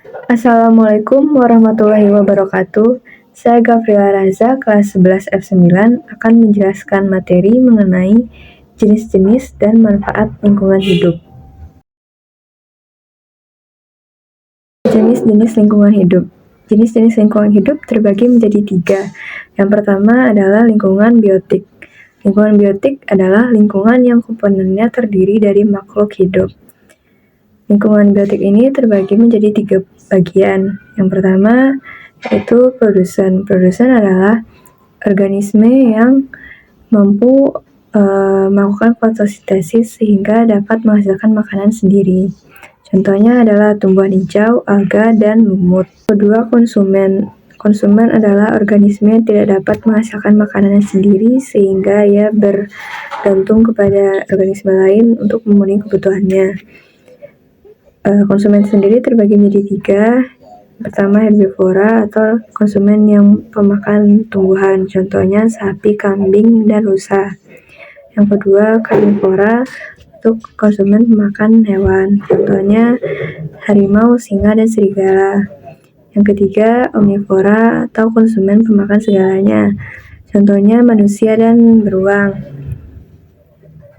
Assalamualaikum warahmatullahi wabarakatuh. Saya Gafrila Raza, kelas 11 F9, akan menjelaskan materi mengenai jenis-jenis dan manfaat lingkungan hidup. Jenis-jenis lingkungan hidup. Jenis-jenis lingkungan hidup terbagi menjadi 3. Yang pertama adalah lingkungan biotik. Lingkungan biotik adalah lingkungan yang komponennya terdiri dari makhluk hidup. Lingkungan biotik ini terbagi menjadi 3 bagian. Yang pertama yaitu produsen. Produsen adalah organisme yang mampu melakukan fotosintesis sehingga dapat menghasilkan makanan sendiri. Contohnya adalah tumbuhan hijau, alga, dan lumut. Kedua, konsumen. Konsumen adalah organisme yang tidak dapat menghasilkan makanannya sendiri sehingga ia bergantung kepada organisme lain untuk memenuhi kebutuhannya. Konsumen sendiri terbagi menjadi 3. Pertama, herbivora atau konsumen yang pemakan tumbuhan, contohnya sapi, kambing, dan rusa. Yang kedua, karnivora untuk konsumen pemakan hewan, contohnya harimau, singa, dan serigala. Yang ketiga, omnivora atau konsumen pemakan segalanya, contohnya manusia dan beruang.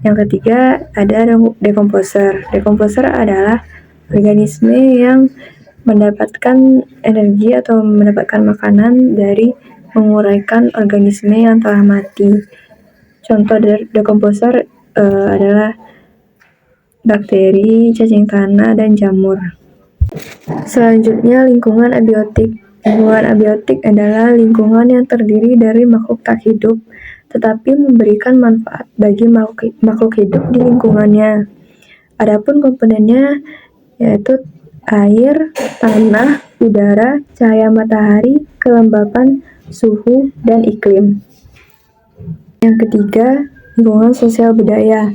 Yang ketiga, ada dekomposer. Dekomposer adalah organisme yang mendapatkan energi atau mendapatkan makanan dari menguraikan organisme yang telah mati. Contoh dekomposer adalah bakteri, cacing tanah, dan jamur. Selanjutnya, lingkungan abiotik. Lingkungan abiotik adalah lingkungan yang terdiri dari makhluk tak hidup tetapi memberikan manfaat bagi makhluk hidup di lingkungannya. Adapun komponennya yaitu air, tanah, udara, cahaya matahari, kelembapan, suhu, dan iklim. Yang ketiga, lingkungan sosial budaya.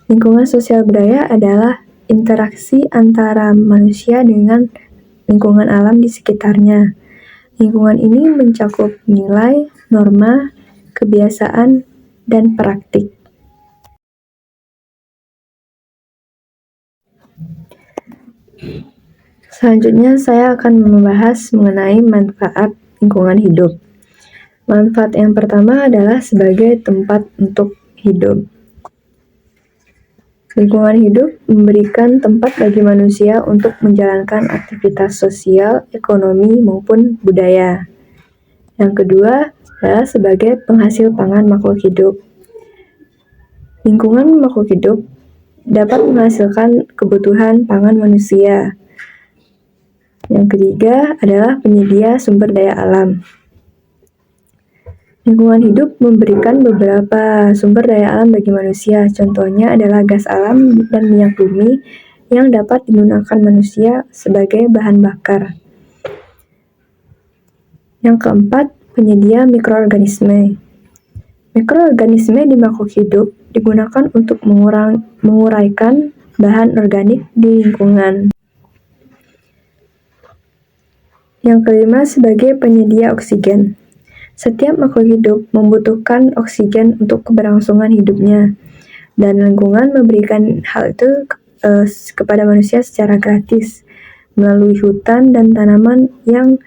Lingkungan sosial budaya adalah interaksi antara manusia dengan lingkungan alam di sekitarnya. Lingkungan ini mencakup nilai, norma, kebiasaan, dan praktik. Selanjutnya saya akan membahas mengenai manfaat lingkungan hidup. Manfaat yang pertama adalah sebagai tempat untuk hidup. Lingkungan hidup memberikan tempat bagi manusia untuk menjalankan aktivitas sosial, ekonomi, maupun budaya. Yang kedua adalah sebagai penghasil pangan makhluk hidup. Lingkungan makhluk hidup dapat menghasilkan kebutuhan pangan manusia. Yang ketiga adalah penyedia sumber daya alam. Lingkungan hidup memberikan beberapa sumber daya alam bagi manusia, contohnya adalah gas alam dan minyak bumi yang dapat digunakan manusia sebagai bahan bakar. Yang keempat, penyedia mikroorganisme. Mikroorganisme di makhluk hidup digunakan untuk menguraikan bahan organik di lingkungan. Yang kelima, sebagai penyedia oksigen. Setiap makhluk hidup membutuhkan oksigen untuk keberlangsungan hidupnya, dan lingkungan memberikan hal itu kepada manusia secara gratis melalui hutan dan tanaman yang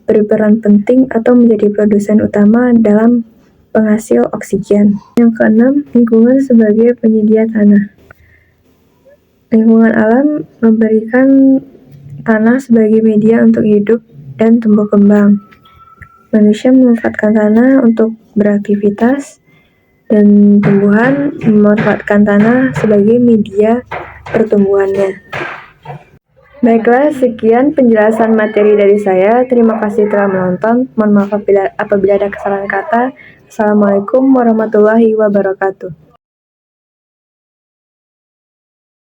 berperan penting atau menjadi produsen utama dalam penghasil oksigen. Yang keenam, lingkungan sebagai penyedia tanah. Lingkungan alam memberikan tanah sebagai media untuk hidup dan tumbuh kembang. Manusia memanfaatkan tanah untuk beraktivitas dan tumbuhan memanfaatkan tanah sebagai media pertumbuhannya. Baiklah, sekian penjelasan materi dari saya. Terima kasih telah menonton. Mohon maaf apabila ada kesalahan kata. Assalamualaikum warahmatullahi wabarakatuh.